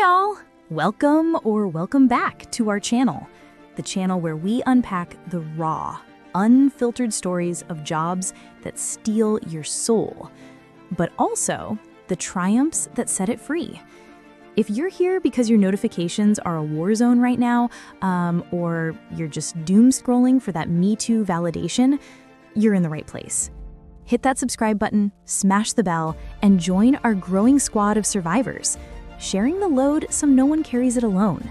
y'all! Welcome back to our channel, the channel where we unpack the raw, unfiltered stories of jobs that steal your soul, but also the triumphs that set it free. If you're here because your notifications are a war zone right now, or you're just doom scrolling for that Me Too validation, you're in the right place. Hit that subscribe button, smash the bell, and join our growing squad of survivors, sharing the load so no one carries it alone.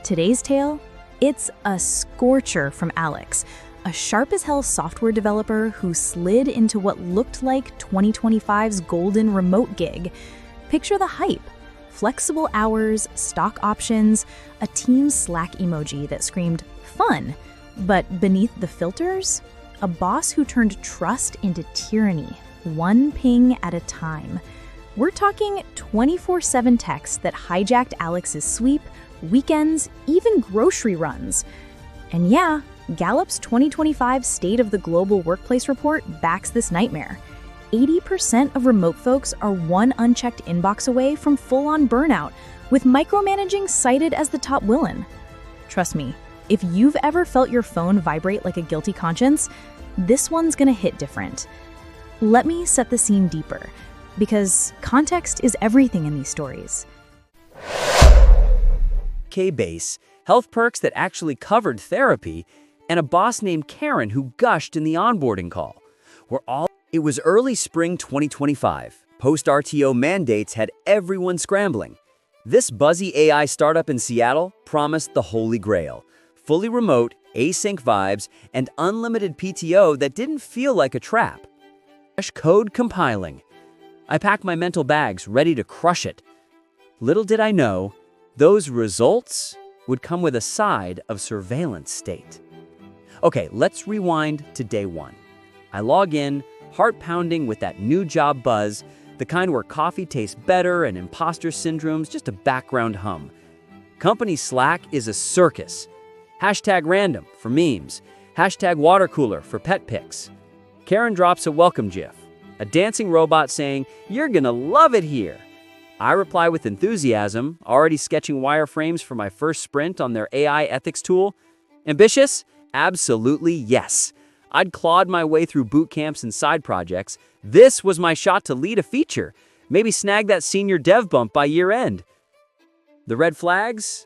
Today's tale, it's a scorcher from Alex, a sharp-as-hell software developer who slid into what looked like 2025's golden remote gig. Picture the hype. Flexible hours, stock options, a team Slack emoji that screamed, fun. But beneath the filters, a boss who turned trust into tyranny, one ping at a time. We're talking 24/7 texts that hijacked Alex's sleep, weekends, even grocery runs. And yeah, Gallup's 2025 State of the Global Workplace report backs this nightmare. 80% of remote folks are one unchecked inbox away from full-on burnout, with micromanaging cited as the top villain. Trust me, if you've ever felt your phone vibrate like a guilty conscience, this one's gonna hit different. Let me set the scene deeper, because context is everything in these stories. K-Base, health perks that actually covered therapy, and a boss named Karen who gushed in the onboarding call. It was early spring 2025. Post-RTO mandates had everyone scrambling. This buzzy AI startup in Seattle promised the holy grail: fully remote, async vibes, and unlimited PTO that didn't feel like a trap. Fresh code compiling. I packed my mental bags, ready to crush it. Little did I know, those results would come with a side of surveillance state. Okay, let's rewind to day one. I log in, heart pounding with that new job buzz, the kind where coffee tastes better and imposter syndrome's just a background hum. Company Slack is a circus. #random for memes, #water cooler for pet pics. Karen drops a welcome gif, a dancing robot saying, "You're gonna love it here." I reply with enthusiasm, already sketching wireframes for my first sprint on their AI ethics tool. Ambitious? Absolutely yes. I'd clawed my way through boot camps and side projects. This was my shot to lead a feature, maybe snag that senior dev bump by year end. The red flags?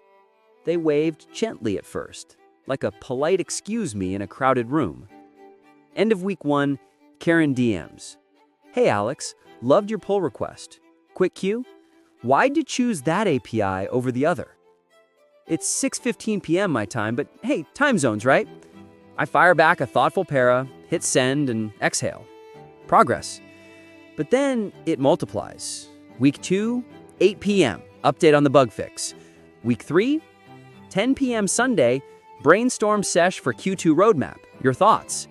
They waved gently at first, like a polite excuse me in a crowded room. End of week one, Karen DMs. "Hey Alex, loved your pull request. Quick cue? Why'd you choose that API over the other?" It's 6:15 p.m. my time, but hey, time zones, right? I fire back a thoughtful para, hit send, and exhale. Progress. But then it multiplies. Week 2, 8 p.m., update on the bug fix. Week 3, 10 p.m. Sunday, brainstorm sesh for Q2 roadmap. Your thoughts?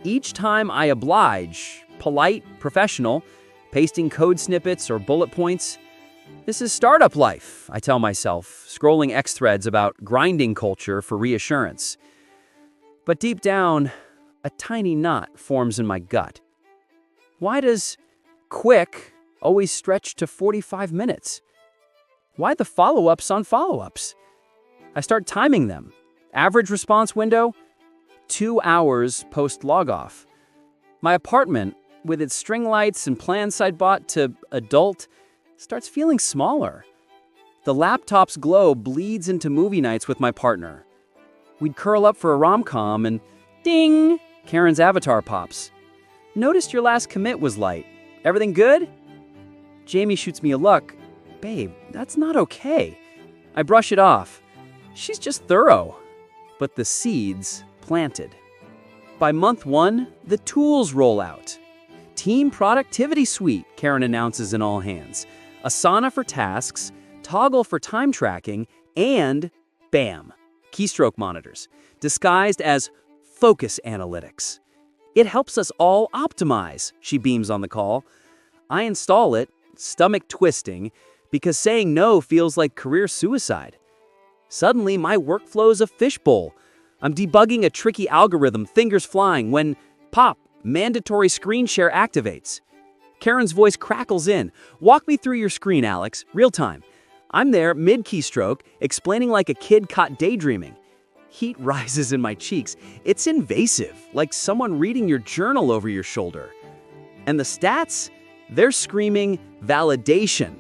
Each time I oblige, polite, professional, pasting code snippets or bullet points. This is startup life, I tell myself, scrolling X threads about grinding culture for reassurance. But deep down, a tiny knot forms in my gut. Why does quick always stretch to 45 minutes? Why the follow-ups on follow-ups? I start timing them. Average response window, 2 hours post-log-off. My apartment, with its string lights and plans I'd bought to adult, starts feeling smaller. The laptop's glow bleeds into movie nights with my partner. We'd curl up for a rom-com and ding, Karen's avatar pops. "Noticed your last commit was light. Everything good?" Jamie shoots me a look. "Babe, that's not okay." I brush it off. She's just thorough. But the seeds planted. By month 1, the tools roll out. Team Productivity Suite, Karen announces in all hands. Asana for tasks, Toggle for time tracking, and bam, keystroke monitors, disguised as focus analytics. "It helps us all optimize," she beams on the call. I install it, stomach twisting, because saying no feels like career suicide. Suddenly, my workflow's a fishbowl. I'm debugging a tricky algorithm, fingers flying, when, pop, mandatory screen share activates. Karen's voice crackles in. "Walk me through your screen, Alex, real time." I'm there, mid-keystroke, explaining like a kid caught daydreaming. Heat rises in my cheeks. It's invasive, like someone reading your journal over your shoulder. And the stats? They're screaming validation.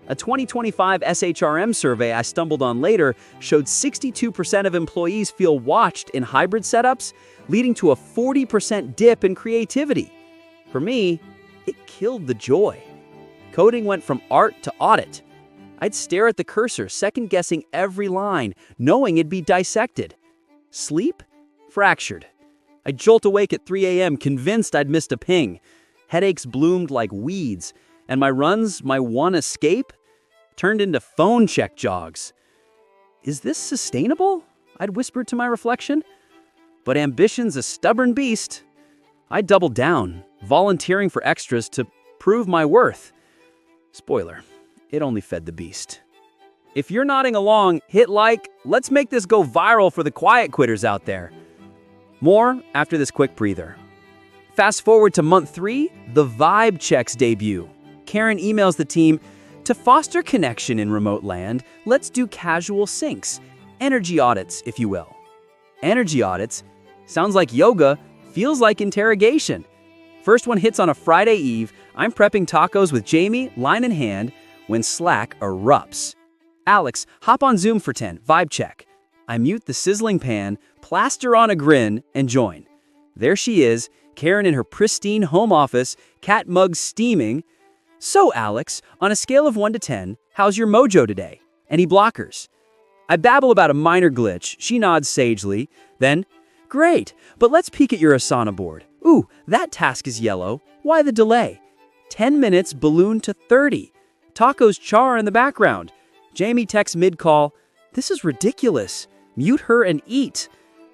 A 2025 SHRM survey I stumbled on later showed 62% of employees feel watched in hybrid setups, leading to a 40% dip in creativity. For me, it killed the joy. Coding went from art to audit. I'd stare at the cursor, second-guessing every line, knowing it'd be dissected. Sleep? Fractured. I'd jolt awake at 3 a.m., convinced I'd missed a ping. Headaches bloomed like weeds, and my runs, my one escape, turned into phone check jogs. Is this sustainable? I'd whispered to my reflection. But ambition's a stubborn beast. I doubled down, volunteering for extras to prove my worth. Spoiler, it only fed the beast. If you're nodding along, hit like. Let's make this go viral for the quiet quitters out there. More after this quick breather. Fast forward to month 3, the Vibe Checks debut. Karen emails the team, to foster connection in remote land, let's do casual syncs. Energy audits, if you will. Energy audits? Sounds like yoga, feels like interrogation. First one hits on a Friday eve. I'm prepping tacos with Jamie, line in hand, when Slack erupts. Alex, hop on Zoom for 10, vibe check. I mute the sizzling pan, plaster on a grin, and join. There she is, Karen in her pristine home office, cat mug steaming. So, Alex, on a scale of 1 to 10, how's your mojo today? Any blockers? I babble about a minor glitch. She nods sagely. Then, great, but let's peek at your Asana board. Ooh, that task is yellow. Why the delay? 10 minutes balloon to 30. Tacos char in the background. Jamie texts mid-call, this is ridiculous. Mute her and eat.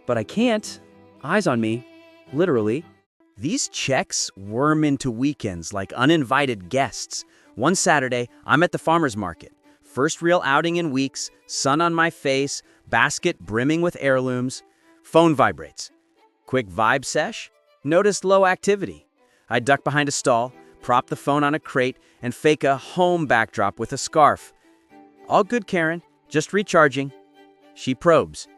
But I can't. Eyes on me. Literally. These checks worm into weekends like uninvited guests. One Saturday, I'm at the farmer's market. First real outing in weeks, sun on my face, basket brimming with heirlooms. Phone vibrates. Quick vibe sesh. Noticed low activity. I duck behind a stall, prop the phone on a crate, and fake a home backdrop with a scarf. All good, Karen. Just recharging. She probes.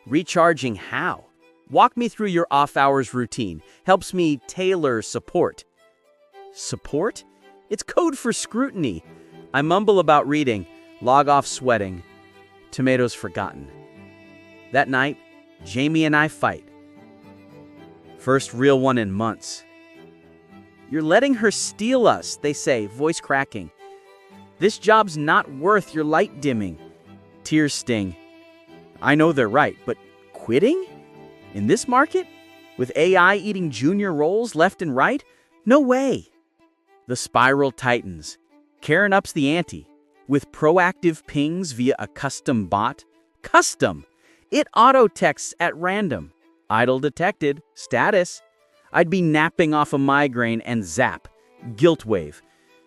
Recharging how? Walk me through your off-hours routine. Helps me tailor support. Support? It's code for scrutiny. I mumble about reading, log off sweating. Tomatoes forgotten. That night, Jamie and I fight. First real one in months. You're letting her steal us, they say, voice cracking. This job's not worth your light dimming. Tears sting. I know they're right, but quitting? In this market? With AI eating junior roles left and right? No way. The spiral tightens. Karen ups the ante. With proactive pings via a custom bot. Custom! It auto-texts at random. Idle detected. Status. I'd be napping off a migraine and zap. Guilt wave.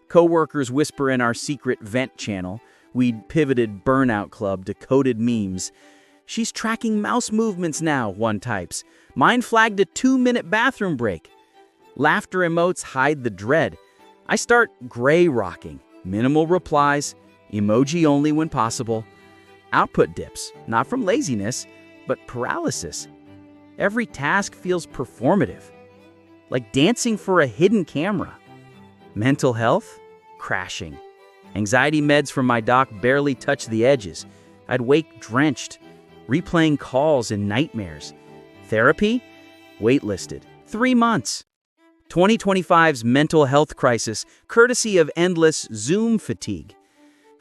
Coworkers whisper in our secret vent channel. We'd pivoted Burnout Club to coded memes. She's tracking mouse movements now, one types. Mine flagged a 2-minute bathroom break. Laughter emotes hide the dread. I start gray rocking. Minimal replies. Emoji only when possible. Output dips, not from laziness, but paralysis. Every task feels performative. Like dancing for a hidden camera. Mental health? Crashing. Anxiety meds from my doc barely touch the edges. I'd wake drenched, replaying calls and nightmares. Therapy? Waitlisted. 3 months. 2025's mental health crisis, courtesy of endless Zoom fatigue.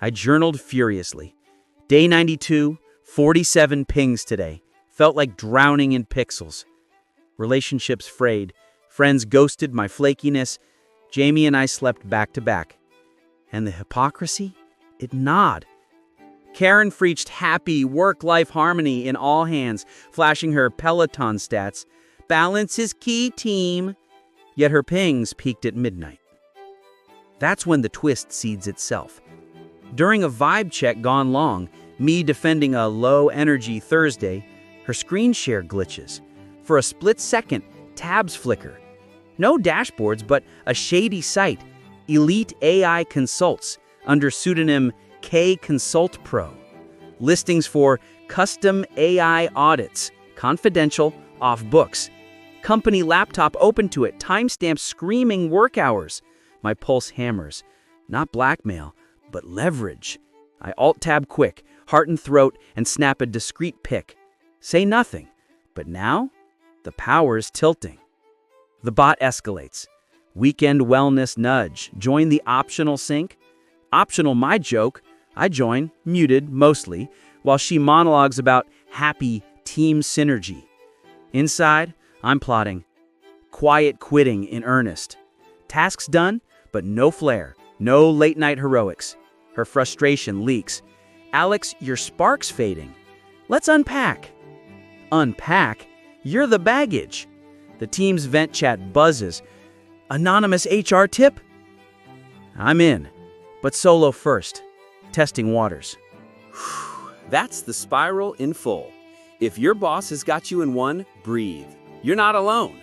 I journaled furiously. Day 92, 47 pings today. Felt like drowning in pixels. Relationships frayed. Friends ghosted my flakiness. Jamie and I slept back to back. And the hypocrisy? It gnawed. Karen preached happy work-life harmony in all hands, flashing her Peloton stats. Balance is key, team. Yet her pings peaked at midnight. That's when the twist seeds itself. During a vibe check gone long, me defending a low-energy Thursday, her screen share glitches. For a split second, tabs flicker. No dashboards, but a shady site. Elite AI Consults, under pseudonym K Consult Pro. Listings for custom AI audits, confidential, off books. Company laptop open to it, timestamp screaming work hours. My pulse hammers. Not blackmail, but leverage. I alt-tab quick, heart and throat, and snap a discreet pic. Say nothing, but now the power is tilting. The bot escalates. Weekend wellness nudge. Join the optional sync. Optional my joke. I join, muted mostly, while she monologues about happy team synergy. Inside, I'm plotting. Quiet quitting in earnest. Tasks done, but no flair. No late-night heroics. Her frustration leaks. Alex, your spark's fading. Let's unpack. Unpack? You're the baggage. The team's vent chat buzzes. Anonymous HR tip? I'm in, but solo first. Testing waters. That's the spiral in full. If your boss has got you in one, breathe. You're not alone.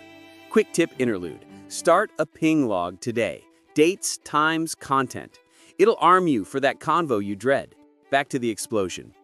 Quick tip interlude. Start a ping log today. Dates, times, content. It'll arm you for that convo you dread. Back to the explosion.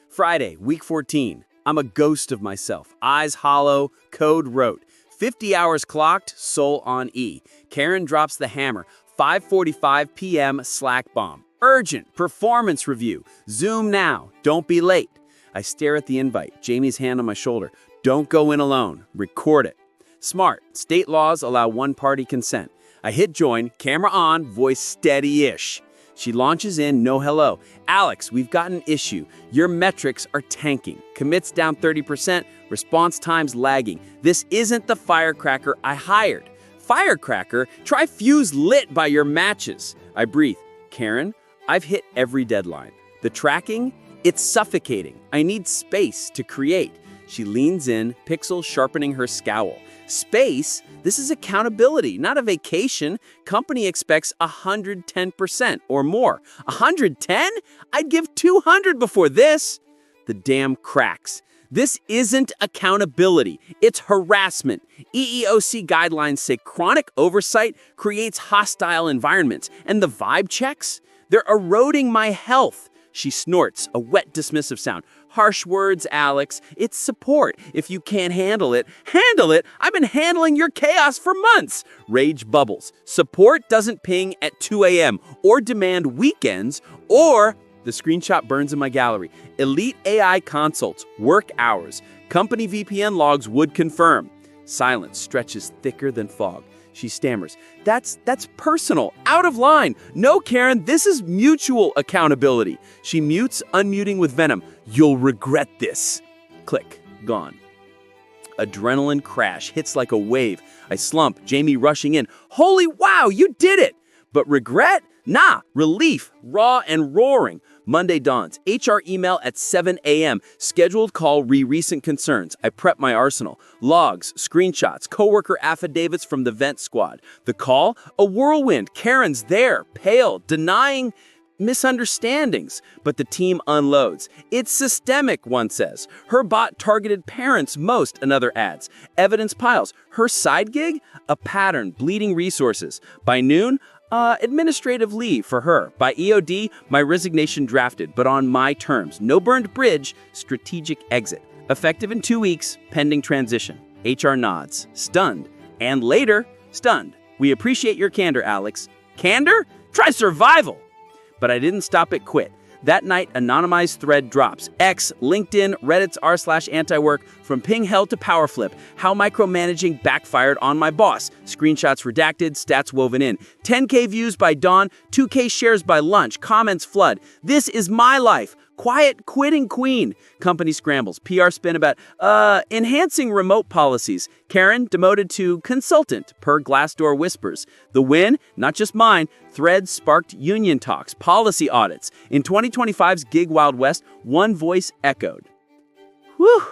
Friday, week 14. I'm a ghost of myself. Eyes hollow, code wrote. 50 hours clocked, soul on E. Karen drops the hammer. 5:45 p.m. Slack bomb. Urgent performance review. Zoom now. Don't be late. I stare at the invite. Jamie's hand on my shoulder. Don't go in alone. Record it. Smart. State laws allow one-party consent. I hit join, camera on, voice steady-ish. She launches in, no hello. Alex, we've got an issue. Your metrics are tanking. Commits down 30%, response times lagging. This isn't the firecracker I hired. Firecracker? Try fuse lit by your matches. I breathe. Karen, I've hit every deadline. The tracking? It's suffocating. I need space to create. She leans in, pixel sharpening her scowl. Space? This is accountability, not a vacation. Company expects 110% or more. 110? I'd give 200 before this. The dam cracks. This isn't accountability. It's harassment. EEOC guidelines say chronic oversight creates hostile environments. And the vibe checks? They're eroding my health. She snorts, a wet dismissive sound. Harsh words, Alex. It's support. If you can't handle it, handle it. I've been handling your chaos for months. Rage bubbles. Support doesn't ping at 2 a.m. or demand weekends or... The screenshot burns in my gallery. Elite AI consults, work hours. Company VPN logs would confirm. Silence stretches thicker than fog. She stammers. That's personal, out of line. No, Karen, this is mutual accountability. She mutes, unmuting with venom. You'll regret this. Click, gone. Adrenaline crash hits like a wave. I slump, Jamie rushing in. Holy wow, you did it! But regret? Nah, relief, raw and roaring. Monday dawns, HR email at 7 a.m. Scheduled call recent concerns. I prep my arsenal. Logs, screenshots, coworker affidavits from the vent squad. The call? A whirlwind. Karen's there, pale, denying misunderstandings. But the team unloads. It's systemic, one says. Her bot targeted parents most, another adds. Evidence piles. Her side gig? A pattern, bleeding resources. By noon, administrative leave for her. By EOD, my resignation drafted, but on my terms. No burned bridge, strategic exit. Effective in 2 weeks, pending transition. HR nods. Stunned. And later, stunned. We appreciate your candor, Alex. Candor? Try survival! But I didn't stop at quit. That night, anonymized thread drops. X, LinkedIn, Reddit's r/anti-work, from ping hell to power flip. How micromanaging backfired on my boss. Screenshots redacted, stats woven in. 10K views by dawn, 2K shares by lunch, comments flood. This is my life. Quiet quitting queen. Company scrambles. PR spin about, enhancing remote policies. Karen demoted to consultant, per Glassdoor whispers. The win, not just mine, threads sparked union talks, policy audits. In 2025's Gig Wild West, one voice echoed. Whew!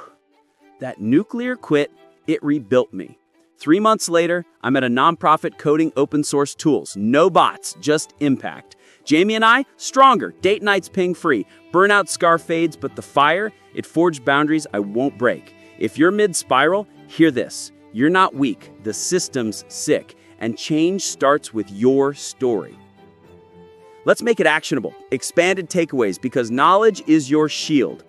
That nuclear quit, it rebuilt me. 3 months later, I'm at a nonprofit coding open source tools. No bots, just impact. Jamie and I, stronger, date nights ping free. Burnout scar fades, but the fire, it forged boundaries I won't break. If you're mid-spiral, hear this. You're not weak, the system's sick, and change starts with your story. Let's make it actionable. Expanded takeaways, because knowledge is your shield.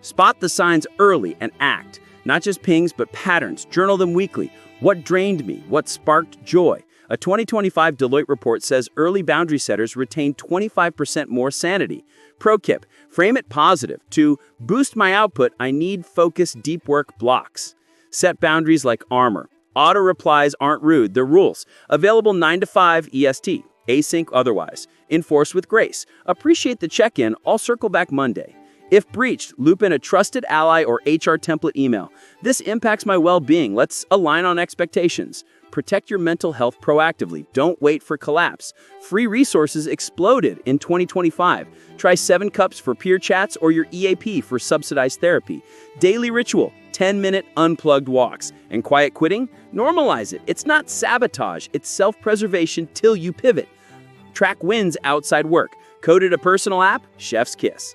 Spot the signs early and act. Not just pings, but patterns. Journal them weekly. What drained me? What sparked joy? A 2025 Deloitte report says early boundary setters retain 25% more sanity. Pro tip, frame it positive. To boost my output, I need focused deep work blocks. Set boundaries like armor. Auto replies aren't rude, they're rules. Available 9 to 5 EST. Async otherwise. Enforce with grace. Appreciate the check-in. I'll circle back Monday. If breached, loop in a trusted ally or HR template email. This impacts my well-being. Let's align on expectations. Protect your mental health proactively. Don't wait for collapse. Free resources exploded in 2025. Try 7 Cups for peer chats or your EAP for subsidized therapy. Daily ritual, 10-minute unplugged walks. And quiet quitting? Normalize it. It's not sabotage. It's self-preservation till you pivot. Track wins outside work. Coded a personal app? Chef's kiss.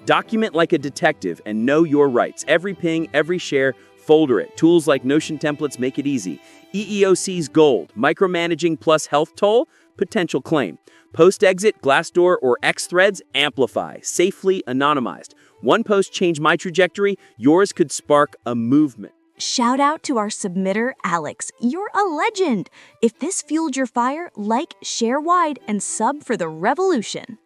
Document like a detective and know your rights. Every ping, every share, folder it. Tools like Notion templates make it easy. EEOC's gold, micromanaging plus health toll, potential claim. Post-exit, Glassdoor, or X Threads, amplify. Safely anonymized. One post changed my trajectory. Yours could spark a movement. Shout out to our submitter, Alex. You're a legend. If this fueled your fire, like, share wide, and sub for the revolution.